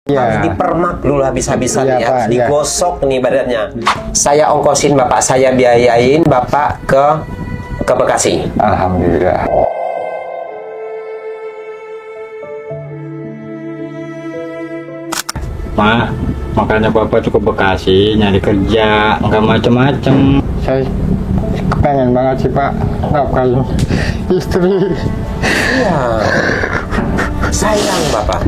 Harus dipermak dulu habis-habisan Iya, ya, Pak, harus iya. digosok nih badannya. Saya ongkosin Bapak, saya biayain Bapak ke Bekasi. Alhamdulillah. Mak, makanya Bapak tuh ke Bekasi nyari kerja, nggak macem-macem. Saya kepengen banget sih Pak, nafkahin istri. Iya. Sayang Bapak.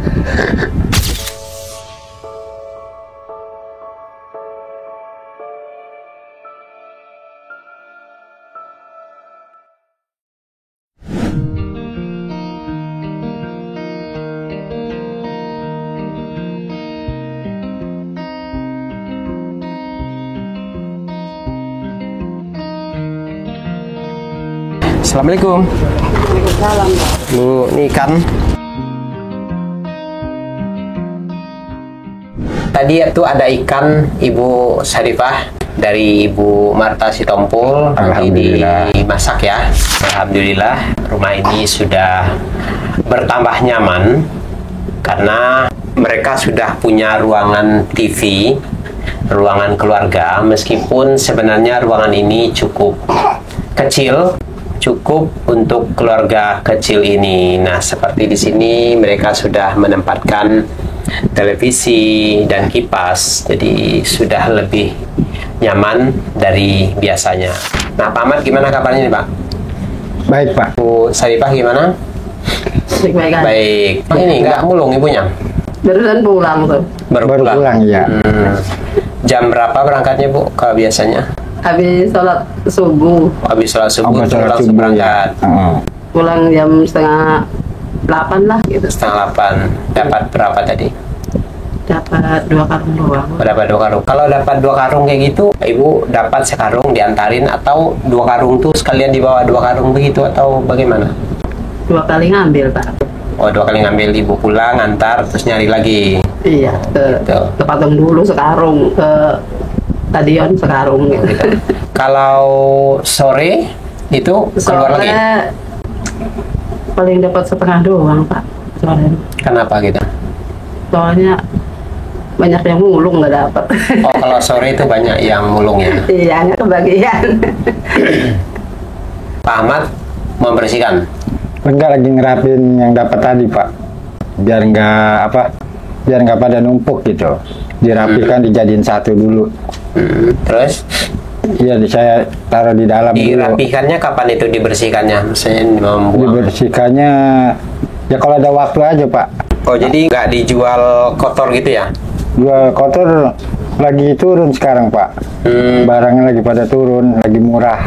Assalamualaikum. Waalaikumsalam. Bu, ini ikan. Tadi itu ada ikan Ibu Syarifah dari Ibu Marta Sitompul. Nanti dimasak ya. Alhamdulillah, rumah ini sudah bertambah nyaman karena mereka sudah punya ruangan TV, ruangan keluarga. Meskipun sebenarnya ruangan ini cukup kecil, cukup untuk keluarga kecil ini. Nah, seperti di sini mereka sudah menempatkan televisi dan kipas, jadi sudah lebih nyaman dari biasanya. Nah, Pak Ahmad gimana kabarnya nih, Pak? Baik Pak. Bu Syarifah gimana? Baik. Baik. Ini nggak mulung ibunya? Barusan pulang tuh. Baru pulang ya. Jam berapa berangkatnya Bu? Kalau biasanya? Habis sholat subuh. Habis sholat subuh langsung berangkat. Pulang jam 7:30 lah gitu. 7:30. Dapat berapa tadi? Dapat 2 karung doang. Dapat 2 karung. Kalau dapat 2 karung kayak gitu, Ibu dapat sekarung diantarin atau 2 karung tuh sekalian dibawa 2 karung begitu atau bagaimana? 2 kali ngambil Pak. Oh, 2 kali ngambil, Ibu pulang, antar, terus nyari lagi. Iya, ke Patung dulu sekarung, ke stadion sekarung gitu. Kalau sore itu keluar lagi? Paling dapat setengah doang Pak. Soalnya. Kenapa gitu? Soalnya banyak yang mulung nggak dapat. Oh, kalau sore itu banyak yang mulung ya? Iya, nggak kebagian. Pak Ahmad membersihkan? Enggak, lagi ngerapin yang dapat tadi Pak. Biar nggak pada numpuk gitu. Dirapikan, dijadiin satu dulu. Terus? Iya, saya taruh di dalam dulu. Dirapikannya kapan itu dibersihkannya? Misalnya membuang? Dibersihkannya ya kalau ada waktu aja Pak. Oh, jadi nggak dijual kotor gitu ya? Jual kotor lagi turun sekarang Pak. Barangnya lagi pada turun, lagi murah.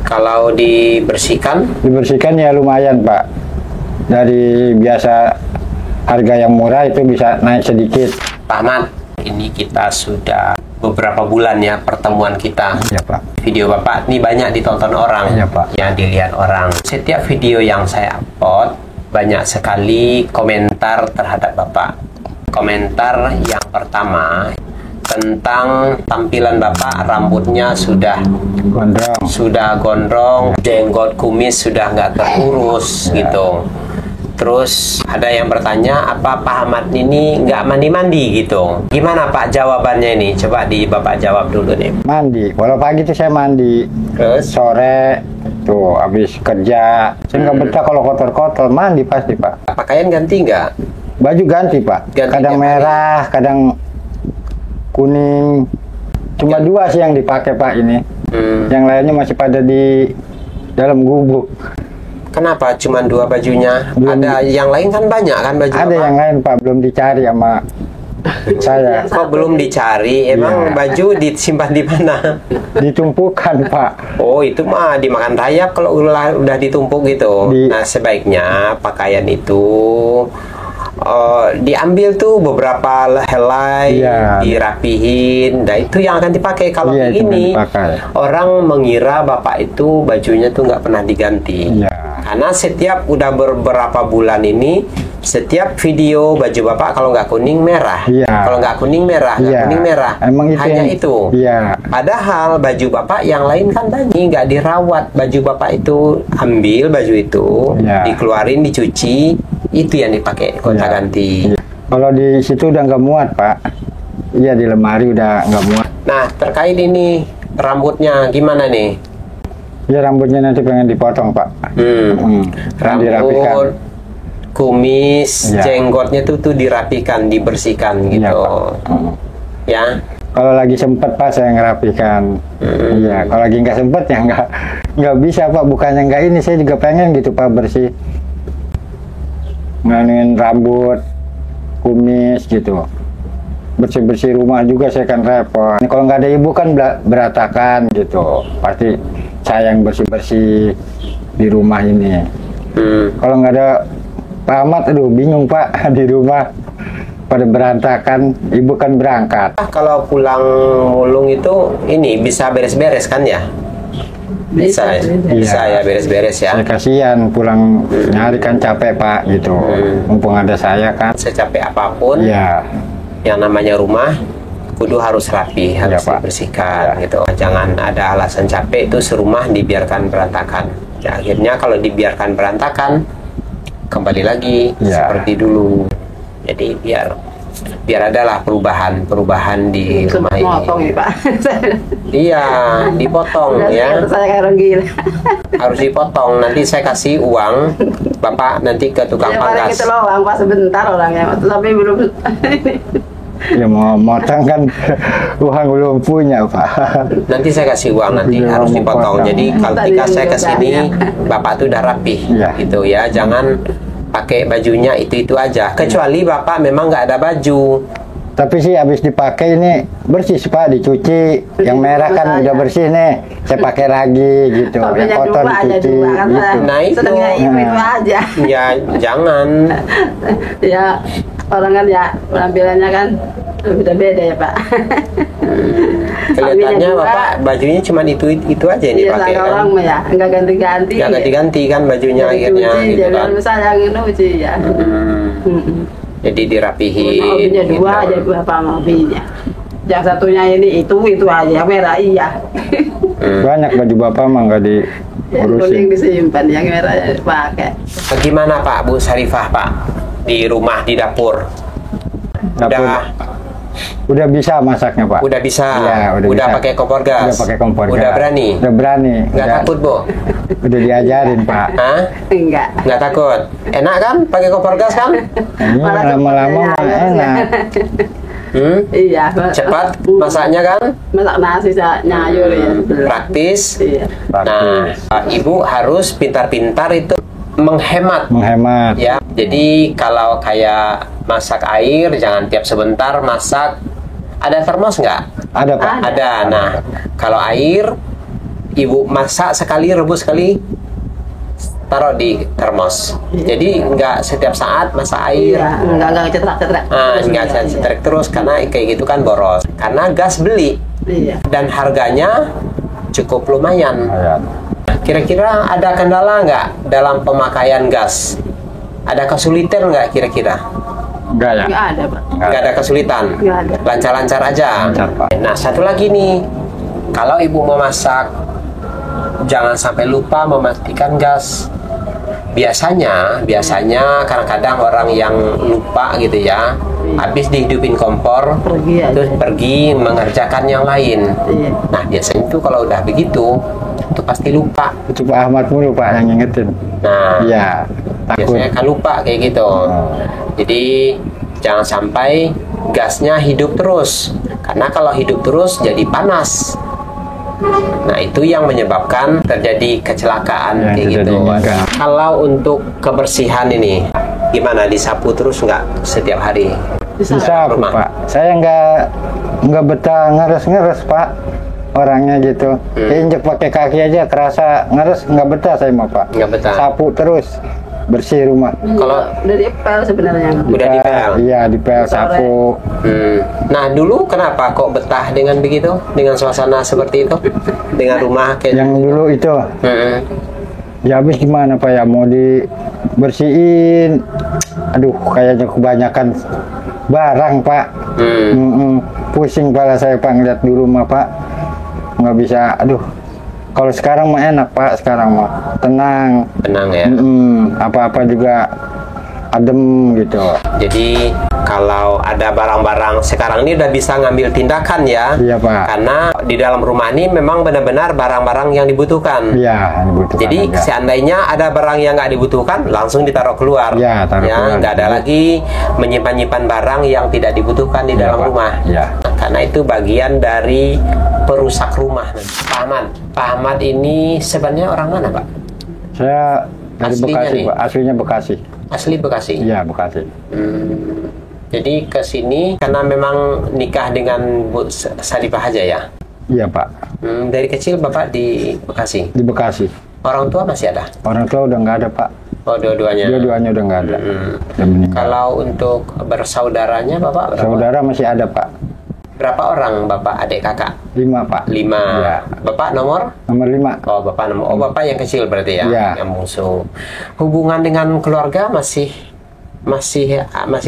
Kalau dibersihkan? Dibersihkan ya lumayan Pak. Dari biasa harga yang murah itu bisa naik sedikit. Pak Ahmad, ini kita sudah beberapa bulan ya pertemuan kita. Ya Pak. Video Bapak ini banyak ditonton orang, Ya, Pak. yang dilihat orang. Setiap video yang saya upload, banyak sekali komentar terhadap Bapak. Komentar yang pertama tentang tampilan Bapak, rambutnya sudah gondrong, jenggot kumis sudah nggak terurus gitu. Terus ada yang bertanya, apa Pak Ahmad ini nggak mandi-mandi gitu? Gimana Pak jawabannya ini? Coba Bapak jawab dulu nih. Mandi, walau pagi itu saya mandi. Terus? Sore tuh habis kerja, saya nggak betah kalau kotor-kotor, mandi pasti Pak. Pakaian ganti nggak? Baju ganti Pak, kadang merah, kadang kuning. Cuma 2 sih yang dipakai Pak ini. Yang lainnya masih pada di dalam gubuk. Kenapa cuma 2 bajunya? Ada yang lain kan banyak kan baju? Ada yang lain Pak, belum dicari sama saya. Kok belum dicari? Emang baju disimpan di mana? Ditumpukan Pak. Oh, itu mah dimakan rayap kalau udah ditumpuk gitu. Nah, sebaiknya pakaian itu diambil tuh beberapa helai, dirapihin. Nah, itu yang akan dipakai. Kalau begini, orang mengira Bapak itu bajunya tuh nggak pernah diganti. Karena setiap udah beberapa bulan ini setiap video baju Bapak kalau nggak kuning merah. Iya. Kalau nggak kuning merah, nggak Iya. kuning merah. Emang itu Hanya yang- itu. Iya. Padahal baju Bapak yang lain kan tadi nggak dirawat. Baju Bapak itu ambil baju itu, Iya. dikeluarin, dicuci, itu yang dipakai gonta-ganti. Iya. Kalau di situ udah nggak muat Pak. Iya, di lemari udah nggak muat. Nah, terkait ini rambutnya gimana nih? Ya, rambutnya nanti pengen dipotong Pak. Kan dirapikan. Rambut, kumis, Iya. jenggotnya tuh dirapikan, dibersihkan Iya gitu. Pak. Ya. Kalau lagi sempet Pak saya ngerapikan. Iya, kalau lagi nggak sempet ya nggak bisa Pak. Bukannya nggak ini, saya juga pengen gitu Pak bersih. Nganuin rambut, kumis gitu. Bersih-bersih rumah juga saya kan repot. Kalau nggak ada ibu kan berantakan gitu. Pasti saya yang bersih-bersih di rumah ini. Kalau nggak ada Pak Ahmad, aduh bingung Pak di rumah pada berantakan. Ibu kan berangkat. Kalau pulang mulung itu ini bisa beres-beres kan ya? Bisa ya beres-beres ya. Saya kasihan pulang nyari kan capek Pak gitu. Mumpung ada saya kan. Secapek apapun, Iya. yang namanya rumah kudu harus rapi, harus Pak. dibersihkan gitu. Jangan ada alasan capek itu serumah dibiarkan berantakan. Ya, akhirnya kalau dibiarkan berantakan kembali lagi Ya. seperti dulu. Jadi biar adalah perubahan di rumah ini. Motong ya Pak. Iya, dipotong Udah ya. saya kayak orang gila. Harus dipotong. Nanti saya kasih uang, Bapak nanti ke tukang Ya paling pangkas. itu loh, Bang, Pak sebentar orangnya, tapi belum. Ya mau motong kan uang belum punya Pak. Nanti saya kasih uang nanti Iya, harus mau dipotong. potong. Jadi kalau Tadi ketika saya juga kesini, Bapak tuh udah rapih, Iya. gitu ya. Jangan pakai bajunya itu aja. Kecuali Bapak memang nggak ada baju. Tapi sih habis dipakai ini bersih sih Pak, dicuci. Yang merah kan Saya. udah bersih nih. Saya pakai lagi gitu. Yang Hobinya kotor dua aja dicuci dua kan. gitu. Nah, itu. Senangnya itu aja. Ya jangan. Ya orang kan ya penampilannya kan beda-beda ya Pak. Kelihatannya Hobinya dua. Bapak bajunya cuma itu aja yang Iya, dipakai sama kan. orang mah ya nggak ganti-ganti. Nggak ganti-ganti kan bajunya akhirnya gitu Jadi kan. misalnya yang ini cuci ya. Jadi dirapihin. Hobinya dua gitu. aja dua apa hobinya. Yang satunya ini itu aja yang merah iya. Banyak baju Bapak mah nggak Yang kuning diurusin. disimpan, yang merah ya dipakai. Bagaimana Pak Bu Sarifah Pak di rumah di dapur? Dapur. Udah bisa masaknya Pak. Udah bisa. Iya, udah bisa. pakai kompor gas. Udah pakai kompor Udah gas. berani. Udah berani. Nggak takut Bu? Udah diajarin Pak. Hah? Enggak. Nggak takut. Enak kan pakai kompor gas kan? Ini Malah lama-lama cepetnya mah ya. enak. Iya. Cepat masaknya kan? Masak nasi nyayur ya. Praktis. Iya. Nah, Ibu harus pintar-pintar itu menghemat. Menghemat. Ya, jadi kalau kayak masak air jangan tiap sebentar masak. Ada termos nggak? Ada Pak. Ada. Nah, kalau air Ibu masak sekali, rebus sekali, taruh di termos. Jadi nggak setiap saat masak air. Iya, enggak cetrak-cetrak. Ah, nggak Iya, iya. cetrek terus karena kayak gitu kan boros. Karena gas beli Iya. dan harganya cukup lumayan. Lumayan. Kira-kira ada kendala nggak dalam pemakaian gas? Ada kesulitan nggak kira-kira? Enggak ya? Enggak ada, Pak. Nggak ada kesulitan? Nggak ada. Lancar-lancar aja? Lancar, Pak. Nah, satu lagi nih. Kalau ibu mau masak, jangan sampai lupa mematikan gas. Biasanya kadang-kadang orang yang lupa gitu ya, habis dihidupin kompor, Pergi aja. terus pergi mengerjakan yang lain. Iya. Nah, biasanya itu kalau udah begitu, itu pasti lupa. Itu Pak Ahmad mulu Pak yang ngingetin. Nah, Iya. Takut. biasanya kan lupa kayak gitu. Jadi jangan sampai gasnya hidup terus, karena kalau hidup terus jadi panas. Nah, itu yang menyebabkan terjadi kecelakaan Yang kayak terjadi gitu. meninggal. Kalau untuk kebersihan ini gimana, disapu terus nggak setiap hari? Bisa rumah. Pak. Saya nggak betah ngeres Pak. Orangnya gitu. Injek pakai kaki aja kerasa ngeres, nggak betah saya mau Pak. Nggak betah. Sapu terus bersih rumah. Kalau udah dipel sebenarnya. udah dipel. Iya, dipel, Sore. sapu. Nah, dulu kenapa kok betah dengan begitu, dengan suasana seperti itu, dengan rumah kayak Yang dulu itu Hmm. Ya habis gimana Pak ya, mau dibersihin, aduh kayaknya kebanyakan barang Pak. Pusing kepala saya Pak ngeliat dulu mah Pak, nggak bisa. Aduh, kalau sekarang mah enak Pak, sekarang mah tenang ya. Apa-apa juga adem gitu. Jadi kalau ada barang-barang sekarang ini udah bisa ngambil tindakan ya. Iya Pak. Karena di dalam rumah ini memang benar-benar barang-barang yang dibutuhkan. Iya, dibutuhkan. Jadi aja. seandainya ada barang yang nggak dibutuhkan, langsung ditaruh keluar. Ya, taruh keluar. Nggak ada lagi menyimpan-nyimpan barang yang tidak dibutuhkan di dalam Pak. rumah. Ya. Karena itu bagian dari perusak rumah. Pak Ahmad ini sebenarnya orang mana Pak? Saya dari Aslinya Bekasi nih? Pak, aslinya Bekasi. Asli Bekasi. Iya, Bekasi. Jadi ke sini karena memang nikah dengan Bu Sarifah aja ya. Iya Pak, Dari kecil Bapak di Bekasi. di Bekasi. Orang tua masih ada? Orang tua udah nggak ada Pak. Oh, dua-duanya. Dua-duanya udah nggak ada. Udah meninggal. Kalau untuk bersaudaranya Bapak berapa? Saudara masih ada Pak. Berapa orang Bapak, adik, kakak? 5 Pak. 5. Iya. Bapak nomor? Nomor 5. Oh, Bapak nomor. Oh, Bapak yang kecil berarti ya? Iya. Yang bungsu. Hubungan dengan keluarga masih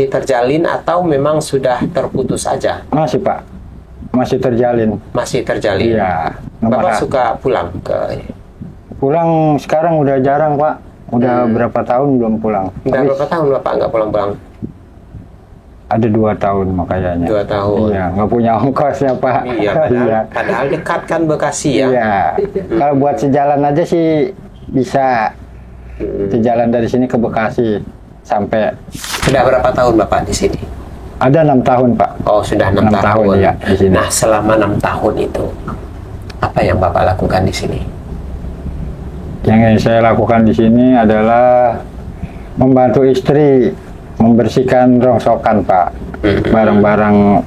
terjalin atau memang sudah terputus saja? Masih Pak, masih terjalin. Masih terjalin. Iya. Bapak suka pulang ke? Pulang sekarang udah jarang Pak. Udah berapa tahun belum pulang. Udah Habis berapa tahun Bapak nggak pulang-pulang? ada 2 tahun makanya. 2 tahun. Iya, nggak punya ongkosnya Pak. Iya, padahal dekat kan Bekasi ya. Iya. Kalau buat sejalan aja sih bisa. Sejalan dari sini ke Bekasi sampai. Sudah berapa tahun Bapak di sini? Ada 6 tahun Pak. Oh, sudah 6 6 tahun, ya, di sini. Nah, selama 6 tahun itu apa yang Bapak lakukan di sini? Yang saya lakukan di sini adalah membantu istri membersihkan rongsokan Pak. Barang-barang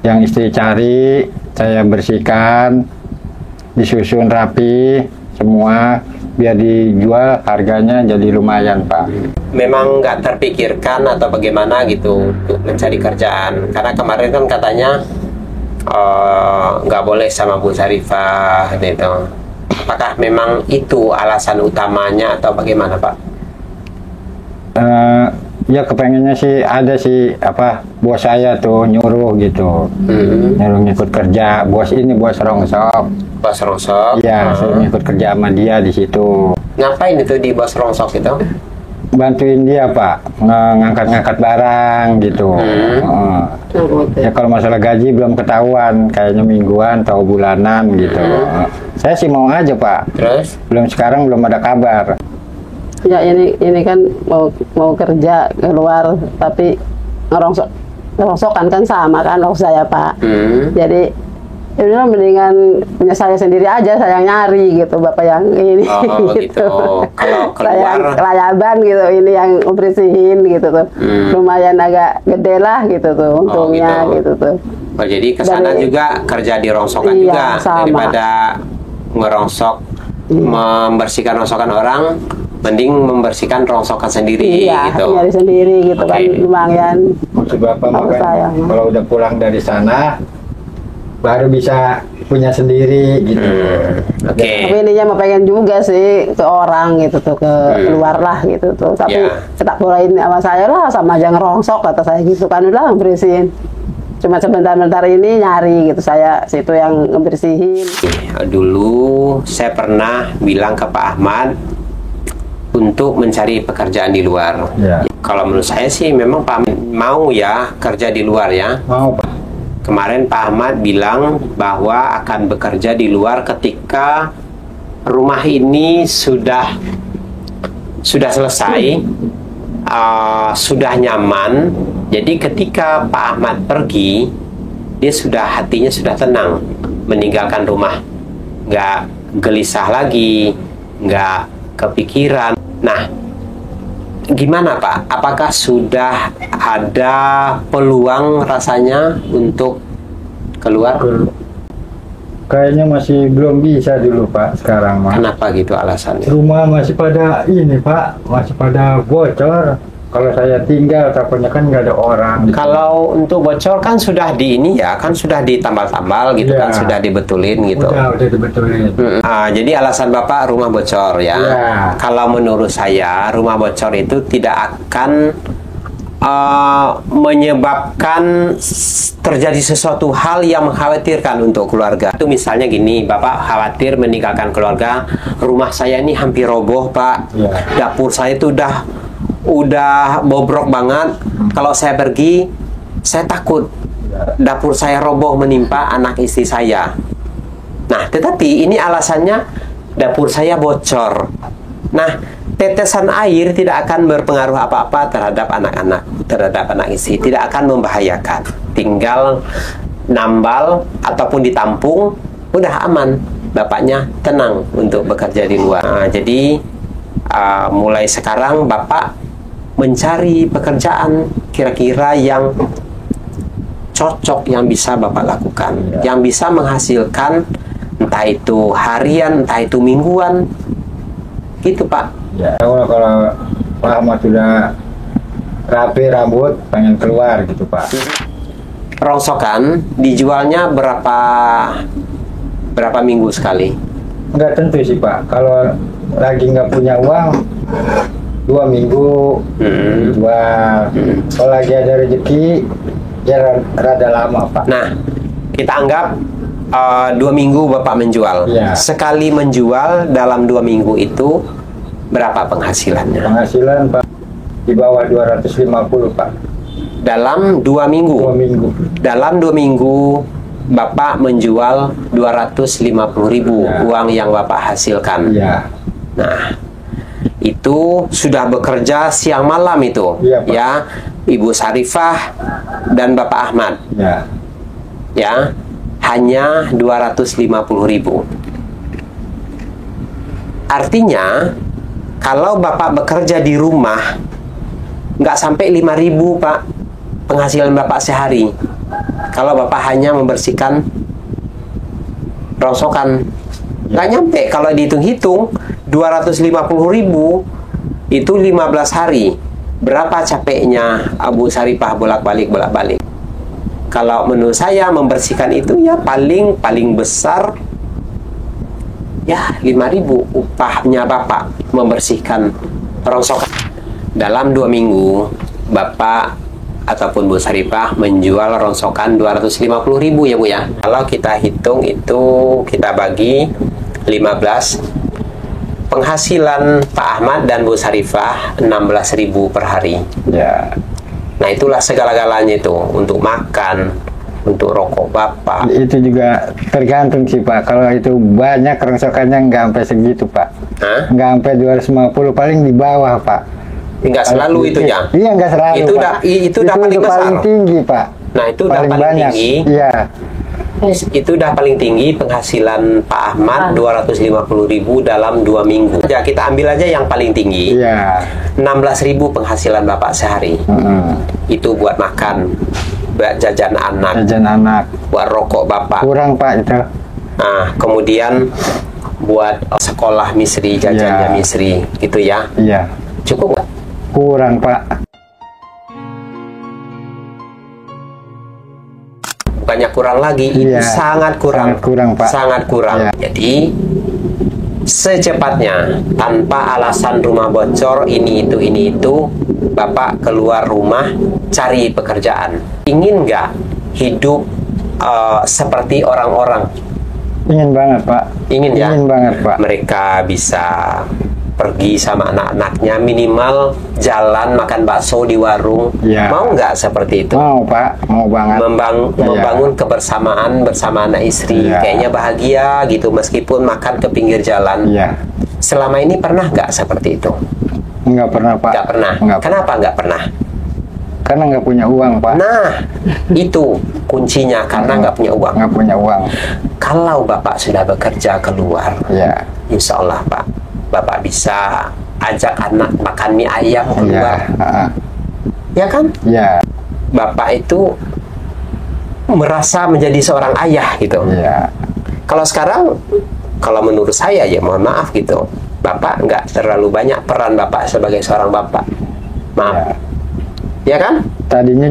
yang istri cari saya bersihkan, disusun rapi semua biar dijual harganya jadi lumayan Pak. Memang nggak terpikirkan atau bagaimana gitu untuk mencari kerjaan? Karena kemarin kan katanya nggak boleh sama Bu Sarifah gitu. Apakah memang itu alasan utamanya atau bagaimana Pak? Ya kepengennya sih ada sih apa bos saya tuh nyuruh gitu, nyuruh ngikut kerja. Bos ini bos rongsok. Bos rongsok? Iya, saya ngikut kerja sama dia di situ. Ngapain itu di bos rongsok itu? Bantuin dia Pak, ngangkat-ngangkat barang gitu. Ya kalau masalah gaji belum ketahuan, kayaknya mingguan atau bulanan gitu. Saya sih mau aja Pak. Terus? Belum sekarang belum ada kabar. Ya ini kan mau kerja keluar tapi ngerongsokan kan sama kan loh saya Pak. Jadi ya udah mendingan punya saya sendiri aja, saya yang nyari gitu Bapak yang ini. Oh gitu. Kalau Saya yang keluar kelayaban gitu, ini yang bersihin gitu tuh. Lumayan agak gede lah gitu tuh untungnya gitu tuh. Oh, jadi kesana juga kerja di rongsokan Iya, juga sama. daripada ngerongsok membersihkan rongsokan orang, mending membersihkan rongsokan sendiri Iya, gitu. nyari sendiri gitu kan Oke. lumayan. Maksud Bapak Kalau makan saya, kalau udah pulang dari sana baru bisa punya sendiri gitu. Oke. Tapi ininya mau pengen juga sih ke orang gitu tuh, ke luar lah gitu tuh. Tapi Ya. tak bolehin sama saya lah, sama aja ngerongsok kata saya gitu kan, udah bersihin. Cuma sebentar-bentar ini nyari gitu, saya situ yang ngebersihin. Dulu saya pernah bilang ke Pak Ahmad untuk mencari pekerjaan di luar. Ya. Kalau menurut saya sih memang Pak Ahmad mau ya kerja di luar ya. Mau Pak. Kemarin Pak Ahmad bilang bahwa akan bekerja di luar ketika rumah ini sudah selesai, sudah nyaman. Jadi ketika Pak Ahmad pergi, dia hatinya sudah tenang meninggalkan rumah, nggak gelisah lagi, nggak kepikiran. Nah, gimana Pak? Apakah sudah ada peluang rasanya untuk keluar? Kayaknya masih belum bisa dulu Pak sekarang mah. Kenapa gitu alasannya? Rumah masih pada ini Pak, masih pada bocor. Kalau saya tinggal, takutnya kan nggak ada orang. Kalau untuk bocor kan sudah di ini ya, kan sudah ditambal-tambal gitu kan, Iya. sudah dibetulin gitu. Udah dibetulin. Jadi alasan Bapak rumah bocor ya. Iya. Kalau menurut saya rumah bocor itu tidak akan menyebabkan terjadi sesuatu hal yang mengkhawatirkan untuk keluarga. Itu misalnya gini, Bapak khawatir meninggalkan keluarga, rumah saya ini hampir roboh Pak. Iya. Dapur saya itu udah bobrok banget. Kalau saya pergi, saya takut dapur saya roboh menimpa anak istri saya. Nah, tetapi ini alasannya dapur saya bocor. Nah, tetesan air tidak akan berpengaruh apa-apa terhadap anak-anak, terhadap anak istri, tidak akan membahayakan. Tinggal nambal ataupun ditampung, udah aman. Bapaknya tenang untuk bekerja di luar. Nah, jadi mulai sekarang Bapak mencari pekerjaan kira-kira yang cocok, yang bisa Bapak lakukan, yang bisa menghasilkan entah itu harian, entah itu mingguan, gitu Pak. Ya, kalau Pak Ahmad sudah rapi rambut, pengen keluar gitu Pak. Rongsokan dijualnya berapa minggu sekali? Nggak tentu sih Pak. Kalau lagi nggak punya uang, 2 minggu dijual. Kalau lagi ada rezeki, ya rada lama Pak. Nah, kita anggap 2 minggu Bapak menjual. Ya. Sekali menjual dalam 2 minggu itu berapa penghasilannya? Penghasilan Pak di bawah 250 Pak. Dalam 2 minggu. 2 minggu. Dalam 2 minggu Bapak menjual 250.000 Ya. uang yang Bapak hasilkan. Iya. Nah, itu sudah bekerja siang malam itu, Iya, Pak. ya, Ibu Sarifah dan Bapak Ahmad, Ya. ya, hanya 250.000. Artinya, kalau Bapak bekerja di rumah, nggak sampai 5.000 Pak, penghasilan Bapak sehari. Kalau Bapak hanya membersihkan rongsokan, nggak nyampe. Kalau dihitung-hitung 250.000 itu 15 hari. Berapa capeknya Abu Sarifah bolak-balik. Kalau menurut saya membersihkan itu ya paling besar ya 5.000 upahnya Bapak membersihkan rongsokan. Dalam 2 minggu Bapak ataupun Bu Sarifah menjual rongsokan 250.000 ya Bu ya. Kalau kita hitung itu, kita bagi 15, penghasilan Pak Ahmad dan Bu Sarifah 16.000 per hari. Ya. Nah, itulah segala-galanya itu, untuk makan, untuk rokok Bapak. Itu juga tergantung sih Pak. Kalau itu banyak rongsokannya nggak sampai segitu Pak. Hah? Nggak sampai 250, paling di bawah Pak. Enggak selalu itunya. Iya, nggak selalu Itu Pak. itu udah paling besar. paling tinggi Pak. Nah, itu udah paling banyak. tinggi. Iya. Itu udah paling tinggi penghasilan Pak Ahmad 250.000 dalam 2 minggu. Ya, kita ambil aja yang paling tinggi. Iya. 16.000 penghasilan Bapak sehari. Itu buat makan, buat jajan anak, Jajan anak. buat rokok Bapak. Kurang Pak itu. Nah, kemudian buat sekolah Misri, jajannya Ya. Misri, gitu ya. Iya. Cukup nggak? Kurang Pak. Bukannya kurang lagi, itu Iya. sangat kurang. Sangat kurang, Pak. Sangat kurang. Iya. Jadi, secepatnya, tanpa alasan rumah bocor, ini itu, Bapak keluar rumah, cari pekerjaan. Ingin nggak hidup seperti orang-orang? Ingin banget Pak. Ingin ya? Ingin banget Pak. Mereka bisa pergi sama anak-anaknya, minimal jalan makan bakso di warung. Iya. Mau nggak seperti itu? Mau Pak, mau banget. Iya. Membangun kebersamaan bersama anak istri. Iya. Kayaknya bahagia gitu meskipun makan ke pinggir jalan. Iya. Selama ini pernah nggak seperti itu? Nggak pernah Pak. Nggak pernah. Nggak. Kenapa nggak pernah? Karena nggak punya uang Pak. Nah, itu kuncinya, karena nggak punya uang. Nggak punya uang. Kalau Bapak sudah bekerja keluar, Iya. insya Allah Pak, Bapak bisa ajak anak makan mie ayam Iya. keluar. Ya kan? Iya. Bapak itu merasa menjadi seorang ayah gitu. Iya. Kalau sekarang, kalau menurut saya ya mohon maaf gitu, Bapak nggak terlalu banyak peran Bapak sebagai seorang Bapak. Maaf. Ya kan? Tadinya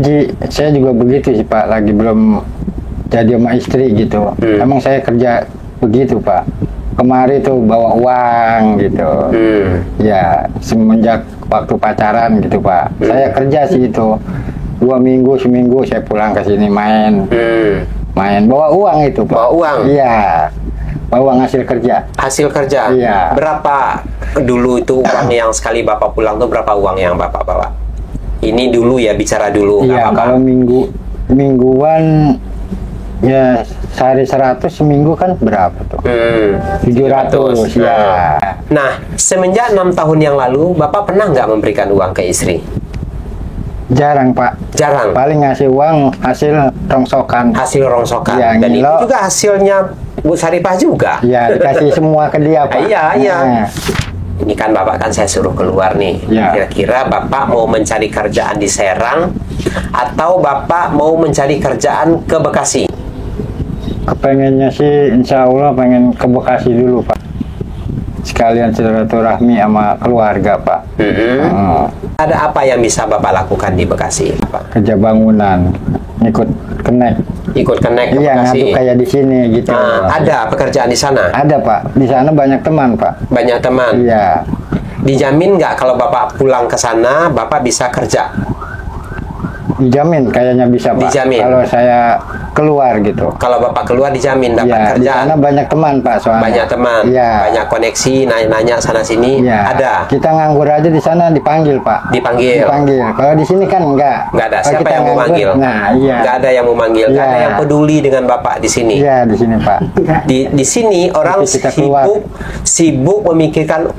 saya juga begitu sih Pak, lagi belum jadi sama istri gitu. Emang saya kerja begitu Pak. Kemari tuh bawa uang gitu. Ya semenjak waktu pacaran gitu Pak. Saya kerja sih itu 2 minggu seminggu saya pulang ke sini main. Main bawa uang itu Pak. Bawa uang? Iya. Bawa uang hasil kerja. Hasil kerja? Iya. Berapa dulu itu uang yang sekali Bapak pulang tuh berapa uang yang Bapak bawa? Ini dulu ya, bicara dulu. Iya, kalau mingguan ya sehari 100, seminggu kan berapa tuh? 700 ya. Nah, semenjak 6 tahun yang lalu, Bapak pernah nggak memberikan uang ke istri? Jarang Pak. Jarang. Paling ngasih uang hasil rongsokan. Hasil rongsokan. Ya, dan ngilo. itu juga hasilnya Bu Sarifah juga. Ya, dikasih semua ke dia Pak. Iya, iya. Nah, Ini kan Bapak kan saya suruh keluar nih. Ya. Kira-kira Bapak mau mencari kerjaan di Serang atau Bapak mau mencari kerjaan ke Bekasi? kepengennya sih insya Allah pengen ke Bekasi dulu Pak. Sekalian silaturahmi sama keluarga Pak. Ada apa yang bisa Bapak lakukan di Bekasi, Pak? Kerja bangunan, ikut kenek. Ikut kenek ke Iya, Bekasi. ngadu kayak di sini gitu. Nah, ada pekerjaan di sana? Ada Pak, di sana banyak teman Pak. Banyak teman? Iya. Dijamin nggak kalau Bapak pulang ke sana, Bapak bisa kerja? Dijamin kayaknya bisa Pak. Dijamin. Kalau saya keluar gitu. Kalau Bapak keluar dijamin dapat Iya, di kerjaan? sana banyak teman Pak soalnya. Banyak teman? Iya. Banyak koneksi, nanya-nanya sana-sini? Iya. Ada? Kita nganggur aja di sana dipanggil Pak. Dipanggil? Dipanggil. Kalau di sini kan enggak. Nggak ada. Kalau Siapa kita yang mau nganggur, manggil? Nah, iya. Nggak ada yang mau manggil? Nggak ada Iya. yang peduli dengan Bapak di sini? Iya, di sini Pak. Di sini orang Tapi kita keluar. sibuk memikirkan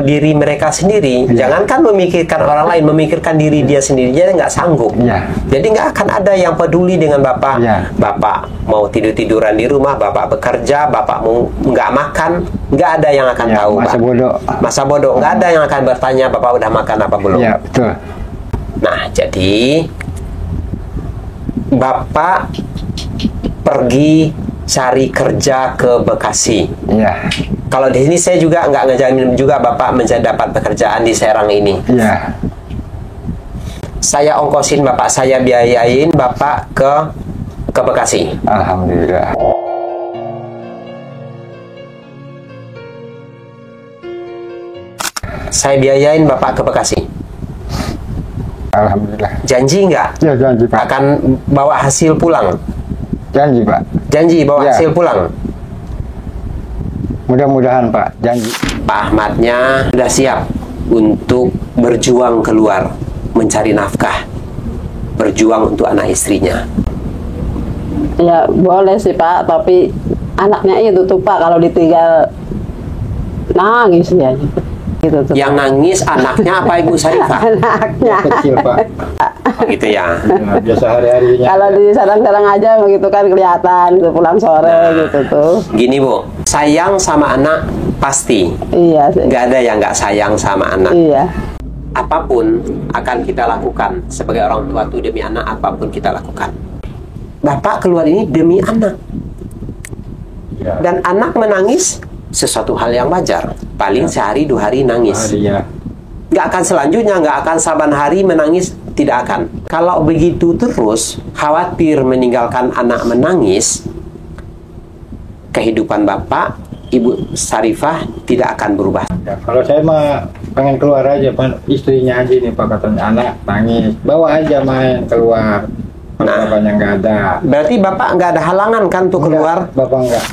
diri mereka sendiri. Iya. Jangankan memikirkan orang lain, memikirkan diri dia sendiri, dia nggak sanggup. Iya. Jadi nggak akan ada yang peduli dengan Bapak. Iya. Bapak mau tidur-tiduran di rumah, Bapak bekerja, Bapak mau nggak makan, nggak ada yang akan Ya, tahu. masa Pak. bodoh. Masa bodoh, nggak ada yang akan bertanya Bapak udah makan apa belum. Iya, betul. Nah, jadi Bapak pergi cari kerja ke Bekasi. Iya. Kalau di sini saya juga nggak ngejamin juga Bapak dapat pekerjaan di Serang ini. Iya. Saya ongkosin Bapak, saya biayain Bapak ke Bekasi. Alhamdulillah. Saya biayain Bapak ke Bekasi. Alhamdulillah. Janji nggak? Ya, janji Pak. Akan bawa hasil pulang? Janji Pak. Janji bawa Ya. hasil pulang? Mudah-mudahan Pak, janji. Pak Ahmadnya sudah siap untuk berjuang keluar, mencari nafkah, berjuang untuk anak istrinya. Ya boleh sih Pak, tapi anaknya itu tuh Pak kalau ditinggal nangis ya. Gitu tuh. Yang nangis anaknya apa Ibu Sarifah? Anaknya. Kecil Pak. Oh, gitu ya. Ya, biasa hari-harinya. Kalau di sarang-sarang aja begitu kan kelihatan gitu pulang sore gitu tuh. Gini Bu, sayang sama anak pasti. Iya sih. Nggak ada yang nggak sayang sama anak. Iya. Apapun akan kita lakukan sebagai orang tua tuh demi anak, apapun kita lakukan. Bapak keluar ini demi anak. Ya. Dan anak menangis sesuatu hal yang wajar. Paling sehari 2 hari nangis. Harinya. Nggak akan selanjutnya, nggak akan saban hari menangis, tidak akan. Kalau begitu terus, khawatir meninggalkan anak menangis, kehidupan Bapak, Ibu Sarifah tidak akan berubah. Ya, kalau saya mah pengen keluar aja, Pak. Istrinya aja nih Pak, katanya anak nangis, bawa aja main keluar. Kalau Nah. bapaknya nggak ada. Berarti Bapak nggak ada halangan kan untuk keluar? Enggak, Bapak nggak.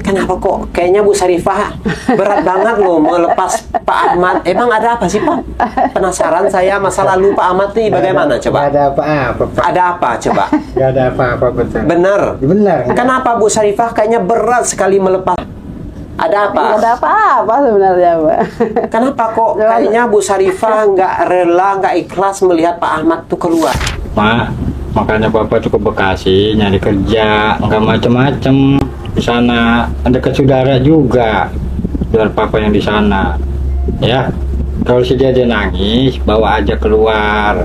Kenapa kok kayaknya Bu Sarifah berat banget loh melepas Pak Ahmad? Emang ada apa sih Pak? Penasaran saya masa lalu Pak Ahmad nih bagaimana Nggak coba? ada apa-apa Pak. Ada apa coba? Nggak ada apa-apa betul. Benar. Benar. Kenapa Bu Sarifah kayaknya berat sekali melepas? Ada apa? Nggak ada apa-apa sebenarnya Pak. Kenapa kok kayaknya Bu Sarifah nggak rela, nggak ikhlas melihat Pak Ahmad tuh keluar? Ma, makanya Bapak tuh ke Bekasi nyari kerja, nggak macem-macem. Di sana ada ke saudara juga, saudara Papa yang di sana. Ya, kalau si dia nangis, bawa aja keluar.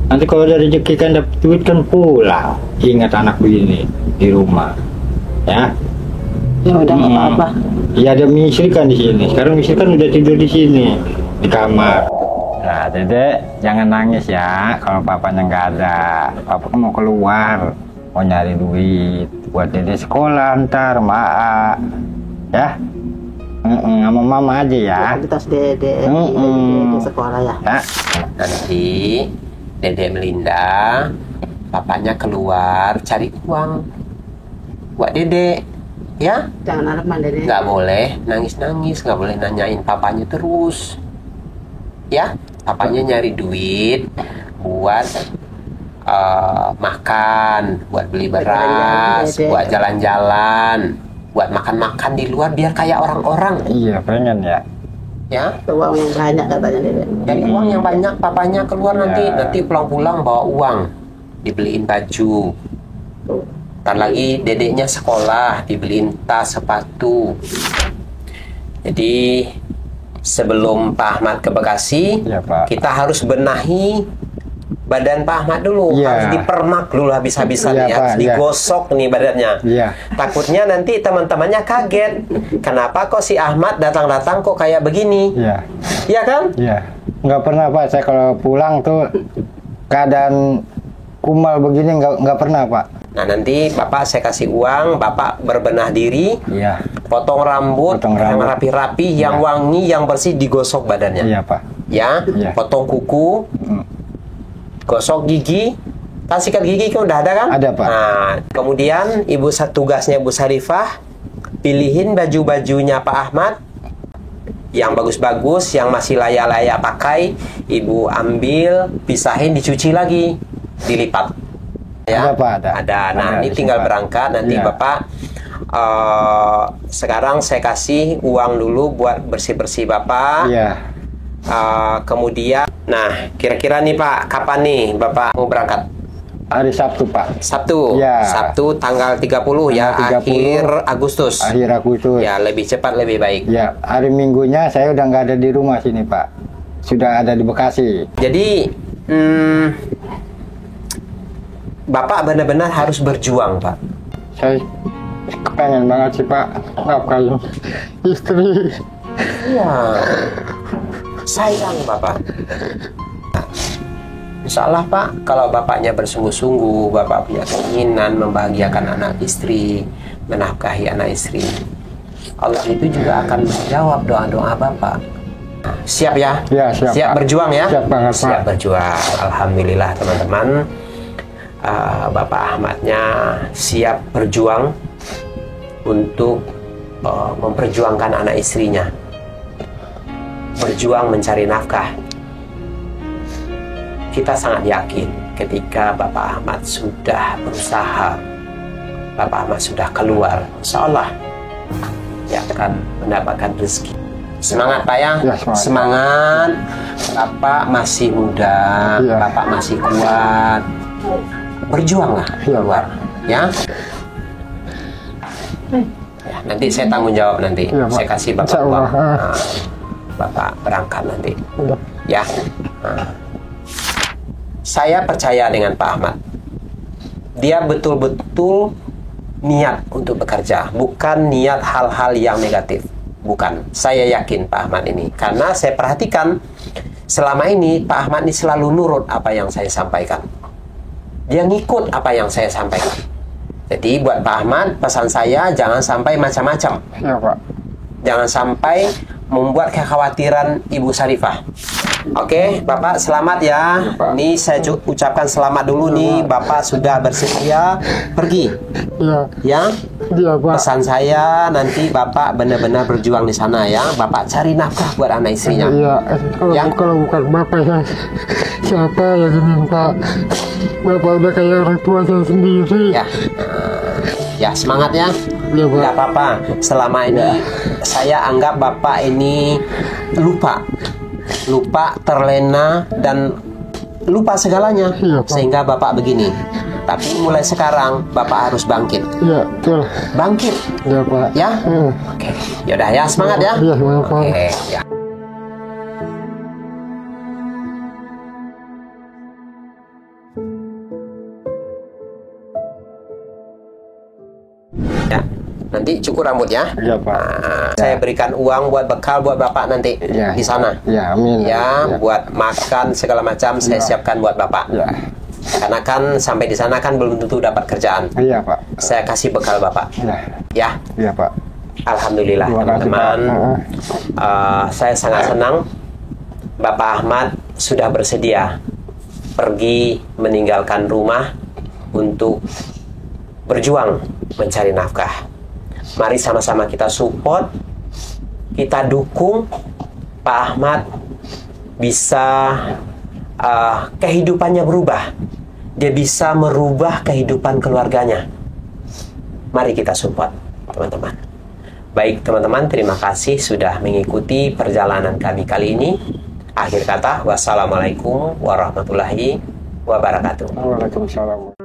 Nanti kalau ada rezeki kan dapat duit kan pulang. Ingat anak begini di rumah, ya. Ya udah nggak apa-apa. Iya ada istri kan di sini. Sekarang istri kan udah tidur di sini di kamar. Nah, Dede jangan nangis ya kalau papanya nggak ada. Papa kan mau keluar, mau nyari duit buat Dede sekolah ntar, Mak. Ya, sama Mama aja ya. Aktivitas Dede di sekolah ya. Ya. Nanti Dede Melinda, papanya keluar cari uang buat Dede, ya. Jangan anak Dede. Nggak boleh nangis-nangis, nggak boleh nanyain papanya terus, ya. Papanya nyari duit buat makan, buat beli beras, buat jalan-jalan, buat makan-makan di luar biar kayak orang-orang, Iya, pengen ya. ya. Uang yang banyak katanya Dede. Jadi uang yang banyak, papanya keluar nanti pulang-pulang bawa uang, dibeliin baju. Ntar lagi dedeknya sekolah, dibeliin tas, sepatu. Jadi sebelum Pak Ahmad ke Bekasi, Ya, Pak. kita harus benahi badan Pak Ahmad dulu. Ya. Harus dipermak dulu habis-habisan, Ya, ya. Pak, Harus ya. digosok nih badannya. Iya. Takutnya nanti teman-temannya kaget. Kenapa kok si Ahmad datang-datang kok kayak begini? Iya. Iya kan? Iya. Nggak pernah Pak, saya kalau pulang tuh keadaan kumal begini nggak pernah Pak. Nah, nanti Bapak saya kasih uang, Bapak berbenah diri, Iya. potong rambut, Potong yang rambut. rapi-rapi, yang Iya. wangi, yang bersih, digosok badannya. Iya Pak. Ya, Iya. potong kuku, gosok gigi. Kan sikat gigi kan udah ada kan? Ada, Pak. Nah, kemudian tugasnya Ibu Sarifah, pilihin baju-bajunya Pak Ahmad yang bagus-bagus, yang masih layak-layak pakai, Ibu ambil, pisahin, dicuci lagi, dilipat. Ya, Ada, Pak, ada. Nah, Ada, ini di tinggal sini, Pak. berangkat. Nanti Iya. Bapak sekarang saya kasih uang dulu buat bersih-bersih Bapak. Iya. Kemudian, nah, kira-kira nih Pak, kapan nih Bapak mau berangkat? Hari Sabtu Pak. Sabtu. Ya. Sabtu tanggal 30 ya, Tanggal 30. akhir Agustus. Akhir Agustus. Ya, lebih cepat lebih baik. Ya, hari Minggunya saya udah nggak ada di rumah sini Pak. Sudah ada di Bekasi. Jadi, Bapak benar-benar harus berjuang, Pak. Saya pengen banget sih Pak nafkahin istri. Iya. Sayang Bapak. Insya Allah Pak, kalau Bapaknya bersungguh-sungguh, Bapak punya keinginan membahagiakan anak istri, menafkahi anak istri, Allah itu juga akan menjawab doa-doa Bapak. Siap ya? Ya, siap, Siap Pak. berjuang ya? Siap banget, Pak. Siap berjuang. Alhamdulillah teman-teman. Bapak Ahmadnya siap berjuang untuk memperjuangkan anak istrinya, berjuang mencari nafkah. Kita sangat yakin ketika Bapak Ahmad sudah berusaha, Bapak Ahmad sudah keluar, insya Allah dia akan mendapatkan rezeki. Semangat Pak ya, Ya, semangat. Semangat. Bapak masih muda, Ya. Bapak masih kuat. Berjuanglah Ya, keluar, ya. Ya, nanti saya tanggung jawab nanti. Ya, Pak. Saya kasih Bapak Insya Allah. uang. Bapak berangkat nanti. Udah. Ya. Nah. Saya percaya dengan Pak Ahmad. Dia betul-betul niat untuk bekerja, bukan niat hal-hal yang negatif. Bukan. Saya yakin Pak Ahmad ini. Karena saya perhatikan selama ini Pak Ahmad ini selalu nurut apa yang saya sampaikan. Dia ngikut apa yang saya sampaikan. Jadi buat Pak Ahmad, pesan saya jangan sampai macam-macam. Ya Pak. Jangan sampai membuat kekhawatiran Ibu Sarifah. Oke, Bapak selamat ya. Pak. Ini saya ucapkan selamat dulu nih. Bapak sudah bersedia pergi. Iya. Ya. Iya Pak. Pesan saya nanti Bapak benar-benar berjuang di sana ya. Bapak cari nafkah buat anak istrinya. Iya. Ya. Kalau bukan Bapak ya, siapa yang ini Pak? Bapak udah kayak orang tua saya sendiri. Ya. Ya, semangat ya. Iya, Pak. Nggak apa-apa. Selama ini saya anggap Bapak ini lupa, terlena dan lupa segalanya, Iya, Pak. sehingga Bapak begini. Tapi mulai sekarang Bapak harus bangkit, Iya, betul. bangkit, Iya Pak. ya. Oke, yaudah ya, semangat ya. Iya, semangat, Pak. Oke, ya. Ya, Nanti cukur rambutnya. Iya, Pak. Nah, saya berikan uang buat bekal buat Bapak nanti Ya. di sana. Ya, amin. Ya, buat makan segala macam saya siapkan buat Bapak. Ya. Karena kan sampai di sana kan belum tentu dapat kerjaan. Iya, Pak. Saya kasih bekal Bapak. Ya. Ya. Iya, Pak. Alhamdulillah Terima kasih, teman-teman. Pak. Saya sangat senang Bapak Ahmad sudah bersedia pergi meninggalkan rumah untuk berjuang mencari nafkah. Mari sama-sama kita support, kita dukung Pak Ahmad bisa kehidupannya berubah. Dia bisa merubah kehidupan keluarganya. Mari kita support, teman-teman. Baik teman-teman, terima kasih sudah mengikuti perjalanan kami kali ini. Akhir kata, wassalamualaikum warahmatullahi wabarakatuh. Waalaikumsalam.